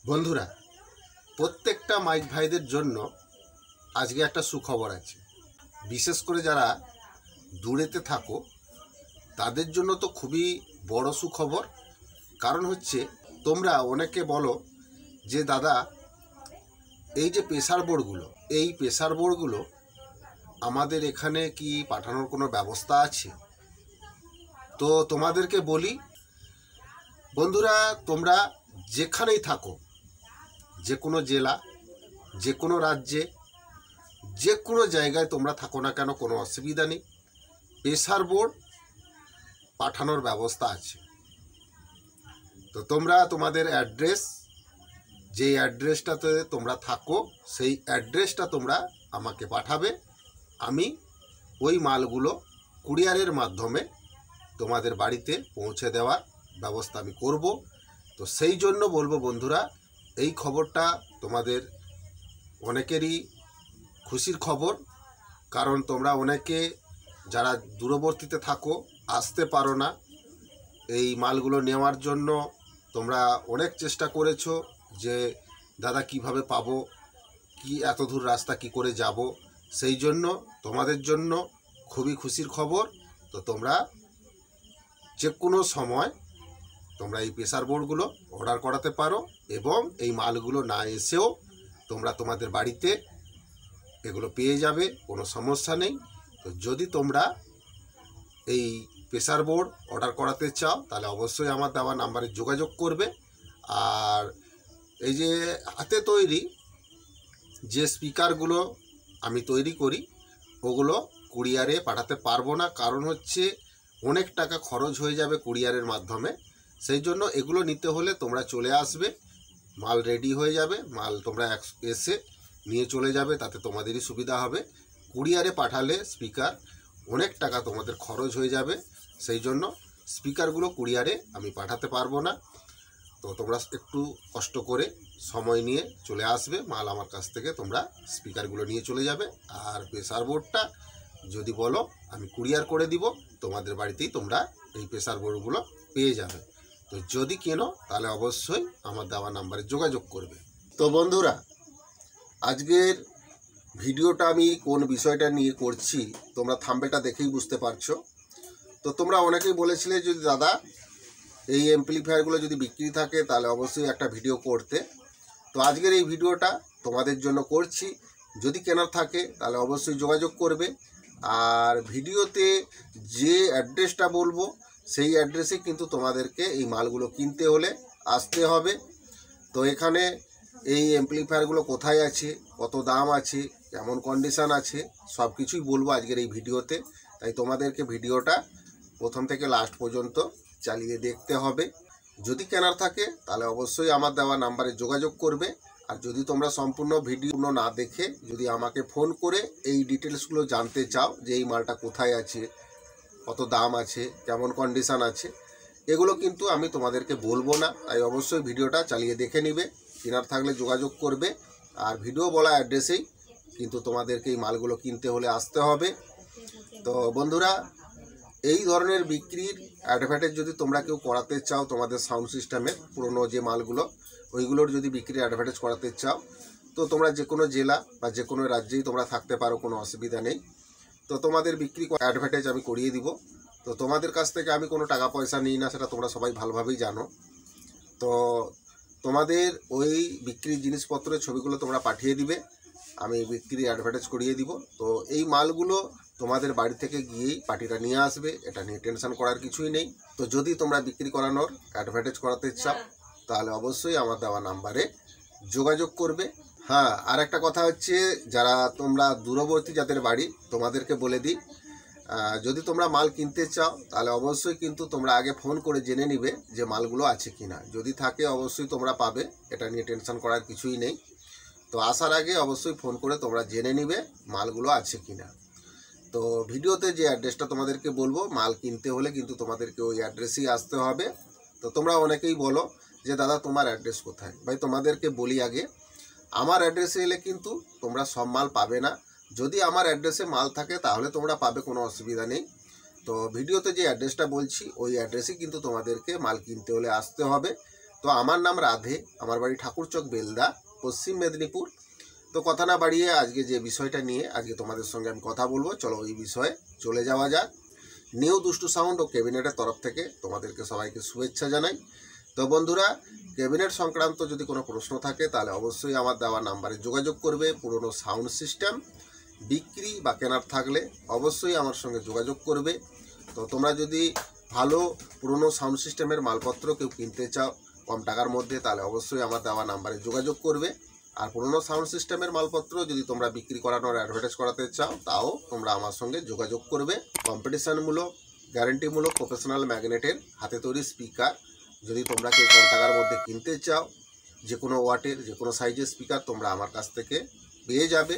বন্ধুরা, প্রত্যেকটা মাইক ভাইদের জন্য আজকে একটা সুখবর আছে। বিশেষ করে যারা দূরেতে থাকো তাদের জন্য তো খুবই বড় সুখবর। কারণ হচ্ছে, তোমরা অনেকে বলো যে দাদা, এই যে প্রেসার বোর্ডগুলো আমাদের এখানে কি পাঠানোর কোনো ব্যবস্থা আছে? তো তোমাদেরকে বলি বন্ধুরা, তোমরা যেখানেই থাকো, যে কোনো জেলা, যে কোনো রাজ্যে, যে কোনো জায়গায় তোমরা থাকো না কেন, কোনো অসুবিধা নেই। প্রেসার বোর্ড পাঠানোর ব্যবস্থা আছে। তো তোমরা তোমাদের অ্যাড্রেস, যে অ্যাড্রেসটাতে তোমরা থাকো, সেই অ্যাড্রেসটা তোমরা আমাকে পাঠাবে। আমি ওই মালগুলো কুরিয়ারের মাধ্যমে তোমাদের বাড়িতে পৌঁছে দেওয়ার ব্যবস্থা আমি করব। তো সেই জন্য বলবো বন্ধুরা, এই খবরটা তোমাদের অনেকেরই খুশির খবর। কারণ তোমরা অনেকে যারা দূরবর্তীতে থাকো, আসতে পারো না, এই মালগুলো নেওয়ার জন্য তোমরা অনেক চেষ্টা করেছো যে দাদা কিভাবে পাবো, কি এত দূর রাস্তা কি করে যাব। সেই জন্য তোমাদের জন্য খুবই খুশির খবর। তো তোমরা যে কোনো সময় তোমরা এই প্রেসার বোর্ডগুলো অর্ডার করাতে পারো, এবং এই মালগুলো না এসেও তোমরা তোমাদের বাড়িতে এগুলো পেয়ে যাবে, কোনো সমস্যা নেই। তো যদি তোমরা এই প্রেসার বোর্ড অর্ডার করাতে চাও, তাহলে অবশ্যই আমার দেওয়া নাম্বারে যোগাযোগ করবে। আর এই যে হাতে তৈরি যে স্পিকারগুলো আমি তৈরি করি, ওগুলো কুরিয়ারে পাঠাতে পারবো না। কারণ হচ্ছে, অনেক টাকা খরচ হয়ে যাবে কুরিয়ারের মাধ্যমে। সেই জন্য এগুলো নিতে হলে তোমরা চলে আসবে, মাল রেডি হয়ে যাবে, মাল তোমরা এসে নিয়ে চলে যাবে, তাতে তোমাদেরই সুবিধা হবে। কুরিয়ারে পাঠালে স্পিকার অনেক টাকা তোমাদের খরচ হয়ে যাবে। সেই জন্য স্পিকারগুলো কুরিয়ারে আমি পাঠাতে পারবো না। তো তোমরা একটু কষ্ট করে সময় নিয়ে চলে আসবে, মাল আমার কাছ থেকে তোমরা স্পিকারগুলো নিয়ে চলে যাবে। আর প্রেসার বোর্ডটা যদি বলো, আমি কুরিয়ার করে দিব, তোমাদের বাড়িতেই তোমরা এই প্রেসার বোর্ডগুলো পেয়ে যাবে। তো যদি কেনো, তাহলে অবশ্যই আমার দেওয়া নাম্বারে যোগাযোগ করবে। তো বন্ধুরা, আজকের ভিডিওটা আমি কোন বিষয়টা নিয়ে করছি তোমরা থাম্বনেলটা দেখেই বুঝতে পারছো। তো তোমরা অনেকেই বলেছিলে যদি দাদা এই অ্যাম্পলিফায়ারগুলো যদি বিক্রি থাকে তাহলে অবশ্যই একটা ভিডিও করতে। তো আজকের এই ভিডিওটা তোমাদের জন্য করছি। যদি কেনার থাকে তাহলে অবশ্যই যোগাযোগ করবে। আর ভিডিওতে যে অ্যাড্রেসটা বলবো, সেই অ্যাড্রেসে কিন্তু তোমাদেরকে এই মালগুলো কিনতে হলে আসতে হবে। তো এখানে এই অ্যাম্পলিফায়ারগুলো কোথায় আছে, কত দাম আছে, কেমন কন্ডিশান আছে, সব কিছুই বলবো আজকের এই ভিডিওতে। তাই তোমাদেরকে ভিডিওটা প্রথম থেকে লাস্ট পর্যন্ত চালিয়ে দেখতে হবে। যদি কেনার থাকে তাহলে অবশ্যই আমার দেওয়া নাম্বারে যোগাযোগ করবে। আর যদি তোমরা সম্পূর্ণ ভিডিও না দেখে যদি আমাকে ফোন করে এই ডিটেলসগুলো জানতে চাও, যে এই মালটা কোথায় আছে, কত দাম আছে, কেমন কন্ডিশান আছে, এগুলো কিন্তু আমি তোমাদেরকে বলবো না। তাই অবশ্যই ভিডিওটা চালিয়ে দেখে নিবে। কেনার থাকলে যোগাযোগ করবে। আর ভিডিও বলা অ্যাড্রেসেই কিন্তু তোমাদেরকে এই মালগুলো কিনতে হলে আসতে হবে। তো বন্ধুরা, এই ধরনের বিক্রির অ্যাডভার্টাইজ যদি তোমরা কেউ করাতে চাও, তোমাদের সাউন্ড সিস্টেমের পুরনো যে মালগুলো, ওইগুলোর যদি বিক্রির অ্যাডভার্টাইজ করাতে চাও, তো তোমরা যে কোনো জেলা বা যে কোনো রাজ্যেই তোমরা থাকতে পারো, কোনো অসুবিধা নেই। তো তোমাদের বিক্রি অ্যাডভার্টাইজ আমি করিয়ে দিব। তো তোমাদের কাছ থেকে আমি কোনো টাকা পয়সা নিই না, সেটা তোমরা সবাই ভালোভাবেই জানো। তো তোমাদের ওই বিক্রির জিনিসপত্রের ছবিগুলো তোমরা পাঠিয়ে দিবে, আমি বিক্রি অ্যাডভার্টাইজ করিয়ে দিব। তো এই মালগুলো তোমাদের বাড়ি থেকে গিয়েই পার্টিটা নিয়ে আসবে, এটা নিয়ে টেনশন করার কিছুই নেই। তো যদি তোমরা বিক্রি করানোর অ্যাডভার্টাইজ করাতে চাও, তাহলে অবশ্যই আমার দেওয়া নাম্বারে যোগাযোগ করবে। হ্যাঁ, আর একটা কথা হচ্ছে, যারা তোমরা দূরবর্তী যাদের বাড়ি, তোমাদেরকে বলে দিই, যদি তোমরা মাল কিনতে চাও তাহলে অবশ্যই কিন্তু তোমরা আগে ফোন করে জেনে নিবে যে মালগুলো আছে কিনা। যদি থাকে অবশ্যই তোমরা পাবে, এটা নিয়ে টেনশন করার কিছুই নেই। তো আসার আগে অবশ্যই ফোন করে তোমরা জেনে নিবে মালগুলো আছে কিনা। তো ভিডিওতে যে অ্যাড্রেসটা তোমাদেরকে বলবো, মাল কিনতে হলে কিন্তু তোমাদেরকে ওই অ্যাড্রেসেই আসতে হবে। তো তোমরা অনেকেই বলো যে দাদা তোমার অ্যাড্রেস কোথায়। ভাই, তোমাদেরকে বলি আগে, আমার অ্যাড্রেসে এলে কিন্তু তোমরা সব মাল পাবে না। যদি আমার অ্যাড্রেসে মাল থাকে তাহলে তোমরা পাবে, কোনো অসুবিধা নেই। তো ভিডিওতে যে অ্যাড্রেসটা বলছি, ওই অ্যাড্রেসে কিন্তু তোমাদেরকে মাল কিনতে হলে আসতে হবে। তো আমার নাম রাধে, আমার বাড়ি ঠাকুরচক বেলদা, পশ্চিম মেদিনীপুর। তো কথা না বাড়িয়ে আজকে যে বিষয়টা নিয়ে আজকে তোমাদের সঙ্গে আমি কথা বলবো, চলো ওই বিষয়ে চলে যাওয়া যাক। নিউ দুষ্টু সাউন্ড ও ক্যাবিনেটের তরফ থেকে তোমাদেরকে সবাইকে শুভেচ্ছা জানাই। তো বন্ধুরা, ক্যাবিনেট সংক্রান্ত যদি কোনো প্রশ্ন থাকে তাহলে অবশ্যই আমার দেওয়া নাম্বারে যোগাযোগ করবে। পুরনো সাউন্ড সিস্টেম বিক্রি বা কেনার থাকলে অবশ্যই আমার সঙ্গে যোগাযোগ করবে। তো তোমরা যদি ভালো পুরনো সাউন্ড সিস্টেমের মালপত্র কেউ কিনতে চাও কম টাকার মধ্যে, তাহলে অবশ্যই আমার দেওয়া নাম্বারে যোগাযোগ করবে। আর পুরনো সাউন্ড সিস্টেমের মালপত্র যদি তোমরা বিক্রি করানোর অ্যাডভার্টাইজ করাতে চাও, তাও তোমরা আমার সঙ্গে যোগাযোগ করবে। কম্পিটিশনমূলক, গ্যারেন্টিমূলক প্রফেশনাল ম্যাগনেটের হাতে তৈরি স্পিকার যদি তোমরা কেউ কম টাকার মধ্যে কিনতে চাও, যে কোনো ওয়াটের যে কোনো সাইজের স্পিকার তোমরা আমার কাছ থেকে পেয়ে যাবে।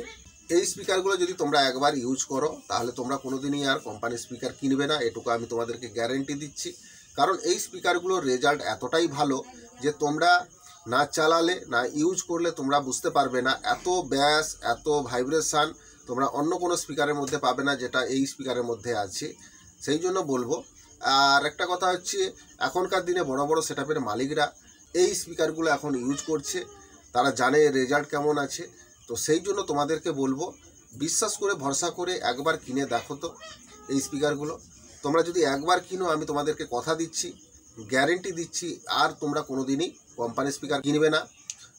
এই স্পিকারগুলো যদি তোমরা একবার ইউজ করো তাহলে তোমরা কোনোদিনই আর কোম্পানির স্পিকার কিনবে না, এটুকু আমি তোমাদেরকে গ্যারেন্টি দিচ্ছি। কারণ এই স্পিকারগুলোর রেজাল্ট এতটাই ভালো যে তোমরা না চালালে না ইউজ করলে তোমরা বুঝতে পারবে না। এত ব্যাস, এত ভাইব্রেশান তোমরা অন্য কোনো স্পিকারের মধ্যে পাবে না যেটা এই স্পিকারের মধ্যে আছে। সেই জন্য বলবো। আর একটা কথা হচ্ছে, এখনকার দিনে বড় বড় সেটআপের মালিকরা এই স্পিকারগুলো এখন ইউজ করছে, তারা জানে রেজাল্ট কেমন আছে। তো সেই জন্য তোমাদেরকে বলবো, বিশ্বাস করে ভরসা করে একবার কিনে দেখো তো এই স্পিকারগুলো। তোমরা যদি একবার কিনো, আমি তোমাদেরকে কথা দিচ্ছি, গ্যারেন্টি দিচ্ছি, আর তোমরা কোনোদিনই কোম্পানি স্পিকার কিনবে না।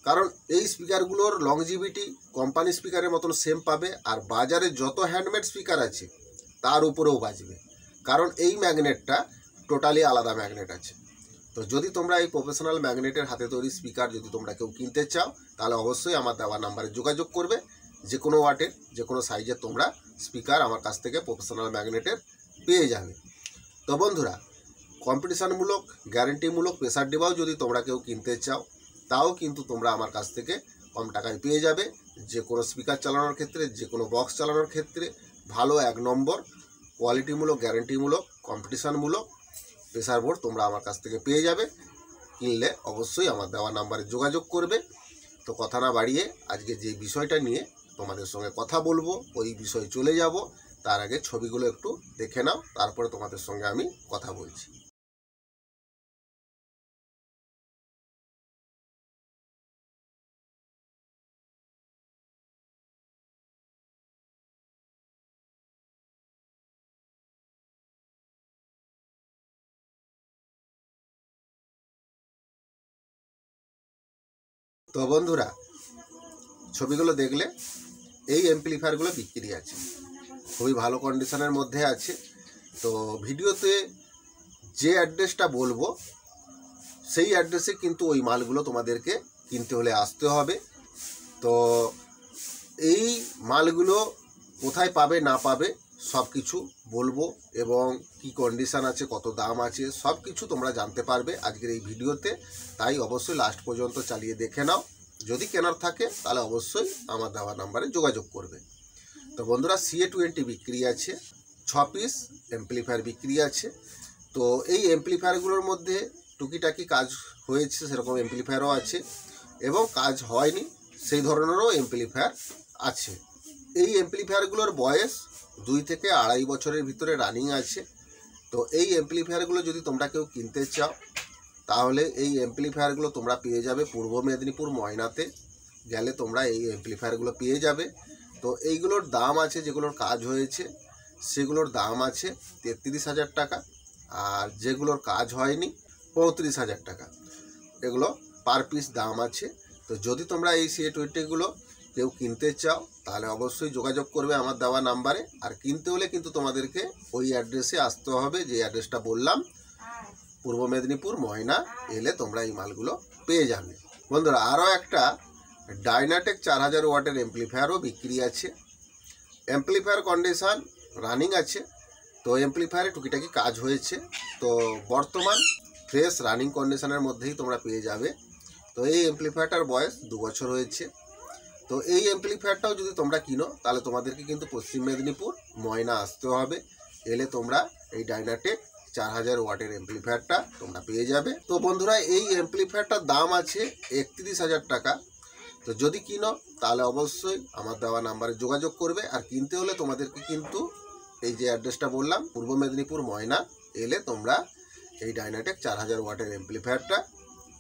কারণ এই স্পিকারগুলোর লংজিভিটি কোম্পানি স্পিকারের মতন সেম পাবে, আর বাজারে যত হ্যান্ডমেড স্পিকার আছে তার উপরেও বাজবে। কারণ এই ম্যাগনেটটা টোটালি আলাদা ম্যাগনেট আছে। তো যদি তোমরা এই প্রফেশনাল ম্যাগনেটের হাতে তৈরি স্পিকার যদি তোমরা কেউ কিনতে চাও, তাহলে অবশ্যই আমার দেওয়া নাম্বারে যোগাযোগ করবে। যে কোনো ওয়াটের যে কোনো সাইজের তোমরা স্পিকার আমার কাছ থেকে প্রফেশনাল ম্যাগনেটের পেয়ে যাবে। তো বন্ধুরা, কম্পিটিশনমূলক, গ্যারেন্টিমূলক প্রেসার ডিবাও যদি তোমরা কেউ কিনতে চাও, তাও কিন্তু তোমরা আমার কাছ থেকে কম টাকায় পেয়ে যাবে। যে কোনো স্পিকার চালানোর ক্ষেত্রে, যে কোনো বক্স চালানোর ক্ষেত্রে ভালো 1 নম্বর কোয়ালিটিমূলক, গ্যারেন্টিমূলক, কম্পিটিশনমূলক প্রেসার বোর্ড তোমরা আমার কাছ থেকে পেয়ে যাবে। কিনলে অবশ্যই আমার দেওয়া নাম্বারে যোগাযোগ করবে। তো কথা না বাড়িয়ে আজকে যে বিষয়টা নিয়ে তোমাদের সঙ্গে কথা বলবো ওই বিষয়ে চলে যাব। তার আগে ছবিগুলো একটু দেখে নাও, তারপরে তোমাদের সঙ্গে আমি কথা বলছি। তো বন্ধুরা, ছবিগুলো দেখলে এই অ্যাম্পলিফায়ারগুলো বিক্রি আছে, খুবই ভালো কন্ডিশনের মধ্যে আছে। তো ভিডিওতে যে অ্যাড্রেসটা বলবো সেই অ্যাড্রেসে কিন্তু ওই মালগুলো তোমাদেরকে কিনতে হলে আসতে হবে। তো এই মালগুলো কোথায় পাবে না পাবে সব কিছু বলবো, এবং কি কন্ডিশন আছে, কত দাম আছে, সব কিছু তোমরা জানতে পারবে আজকের এই ভিডিওতে। তাই অবশ্যই লাস্ট পর্যন্ত চালিয়ে দেখে নাও। যদি কেনার থাকে তাহলে অবশ্যই আমার দেওয়া নাম্বারে যোগাযোগ করবে। তো বন্ধুরা, CA20 বিক্রি আছে, 6 পিস অ্যাম্পলিফায়ার বিক্রি আছে। তো এই অ্যাম্পলিফায়ারগুলোর মধ্যে টুকিটাকি কাজ হয়েছে সেরকম অ্যাম্পলিফায়ারও আছে, এবং কাজ হয়নি সেই ধরনেরও অ্যাম্পলিফায়ার আছে। এই অ্যাম্পলিফায়ারগুলোর বয়স 2 থেকে 2.5 বছরের ভিতরে রানিং আছে। তো এই অ্যাম্পলিফায়ারগুলো যদি তোমরা কেউ কিনতে চাও, তাহলে এই অ্যাম্পলিফায়ারগুলো তোমরা পেয়ে যাবে পূর্ব মেদিনীপুর ময়নাতে গেলে তোমরা এই অ্যাম্পলিফায়ারগুলো পেয়ে যাবে। তো এইগুলোর দাম আছে, যেগুলোর কাজ হয়েছে সেগুলোর দাম আছে 33,000 টাকা, আর যেগুলোর কাজ হয়নি 35,000 টাকা। এগুলো পার পিস দাম আছে। তো যদি তোমরা এই CA20গুলো কেউ কিনতে চাও তাহলে অবশ্যই যোগাযোগ করবে আমার দেওয়া নাম্বারে। আর কিনতে হলে কিন্তু তোমাদেরকে ওই অ্যাড্রেসে আসতে হবে, যে অ্যাড্রেসটা বললাম, পূর্ব মেদিনীপুর ময়না এলে তোমরা এই মালগুলো পেয়ে যাবে। বন্ধুরা, আরও একটা ডাইনাটেক 4000 ওয়াটের অ্যাম্পলিফায়ারও বিক্রি আছে। অ্যাম্পলিফায়ার কন্ডিশন রানিং আছে। তো অ্যাম্পলিফায়ারে টুকিটাকি কাজ হয়েছে। তো বর্তমান ফ্রেশ রানিং কন্ডিশনের মধ্যেই তোমরা পেয়ে যাবে। তো এই অ্যাম্পলিফায়ারটার বয়স 2 বছর হয়েছে। তো এই অ্যাম্পলিফায়ারটাও যদি তোমরা কিনো তাহলে তোমাদেরকে কিন্তু পশ্চিম মেদিনীপুর ময়না আসতে হবে। এলে তোমরা এই ডাইনাটেক 4000 ওয়াটের অ্যাম্পলিফায়ারটা তোমরা পেয়ে যাবে। তো বন্ধুরা, এই অ্যাম্পলিফায়ারটার দাম আছে 31,000 টাকা। তো যদি কিনো তাহলে অবশ্যই আমার দেওয়া নাম্বারে যোগাযোগ করবে। আর কিনতে হলে তোমাদেরকে কিন্তু এই যে অ্যাড্রেসটা বললাম, পূর্ব মেদিনীপুর ময়না এলে তোমরা এই ডাইনাটেক 4000 ওয়াটের অ্যাম্পলিফায়ারটা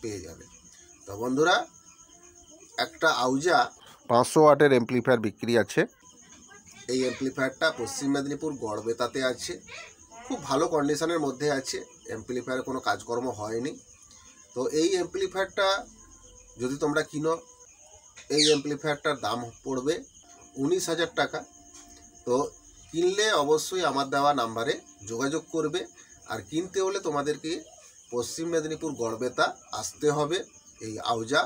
পেয়ে যাবে। তো বন্ধুরা, একটা আউজা 500 ওয়াটের অ্যাম্প্লিফায়ার বিক্রি আছে। এই অ্যাম্প্লিফায়ারটা পশ্চিম মেদিনীপুর গড়বেতাতে আছে, খুব ভালো কন্ডিশনের মধ্যে আছে, অ্যাম্প্লিফায়ারে কোনো কাজকর্ম হয়নি। তো এই অ্যাম্প্লিফায়ারটা যদি তোমরা কিনো, এই অ্যাম্প্লিফায়ারটার দাম পড়বে 19,000 টাকা। তো কিনলে অবশ্যই আমার দেওয়া নাম্বারে যোগাযোগ করবে। আর কিনতে হলে তোমাদেরকে পশ্চিম মেদিনীপুর গড়বেতা আসতে হবে এই আউজা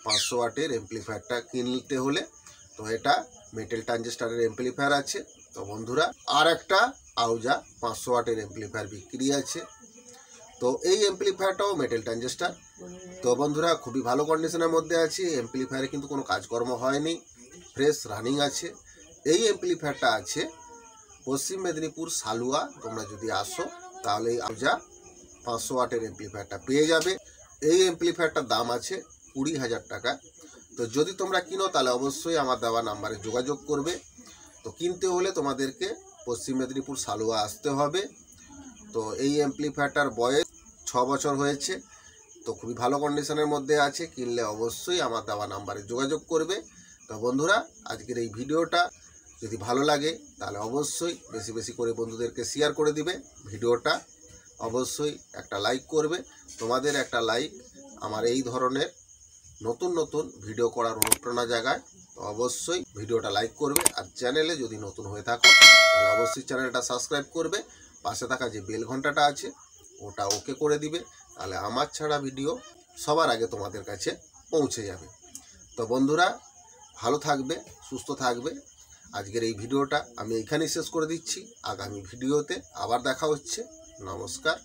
500 ওয়াটের অ্যাম্প্লিফায়ারটা কিনতে হলে। তো এটা মেটাল ট্রানজিস্টারের অ্যাম্প্লিফায়ার আছে। তো বন্ধুরা, আর একটা আউজা 500 ওয়াটের অ্যাম্প্লিফায়ার বিক্রি আছে। তো এই অ্যাম্প্লিফায়ারটাও মেটাল ট্রানজিস্টার। তো বন্ধুরা, খুবই ভালো কন্ডিশনের মধ্যে আছে, অ্যাম্প্লিফায়ারে কিন্তু কোনো কাজকর্ম হয়নি, ফ্রেশ রানিং আছে। এই অ্যাম্প্লিফায়ারটা আছে পশ্চিম মেদিনীপুর সালুয়া। তোমরা যদি আসো তাহলে এই আউজা 500 ওয়াটের অ্যাম্প্লিফায়ারটা পেয়ে যাবে। এই অ্যাম্প্লিফায়ারটার দাম আছে 20,000 টাকা। তো যদি তোমরা কিনো তাহলে অবশ্যই আমার দেওয়া নাম্বারে যোগাযোগ করবে। তো কিনতে হলে তোমাদেরকে পশ্চিম মেদিনীপুর সালুয়া আসতে হবে। তো এই অ্যাম্প্লিফায়ারটার বয়স 6 বছর হয়েছে। তো খুবই ভালো কন্ডিশনের মধ্যে আছে, কিনলে অবশ্যই আমার দেওয়া নাম্বারে যোগাযোগ করবে। তো বন্ধুরা, আজকের এই ভিডিওটা যদি ভালো লাগে তাহলে অবশ্যই বেশি বেশি করে বন্ধুদেরকে শেয়ার করে দিবে। ভিডিওটা অবশ্যই একটা লাইক করবে। তোমাদের একটা লাইক আমার এই ধরনের নতুন নতুন ভিডিও করার অনুপ্রেরণা জাগায়। তো অবশ্যই ভিডিওটা লাইক করবে। আর চ্যানেলে যদি নতুন হয়ে থাকো তাহলে অবশ্যই চ্যানেলটা সাবস্ক্রাইব করবে। পাশে থাকা যে বেল ঘন্টাটা আছে ওটা ওকে করে দিবে, তাহলে আমার ছাড়া ভিডিও সবার আগে তোমাদের কাছে পৌঁছে যাবে। তো বন্ধুরা, ভালো থাকবে, সুস্থ থাকবে। আজকের এই ভিডিওটা আমি এইখানেই শেষ করে দিচ্ছি। আগামী ভিডিওতে আবার দেখা হচ্ছে। নমস্কার।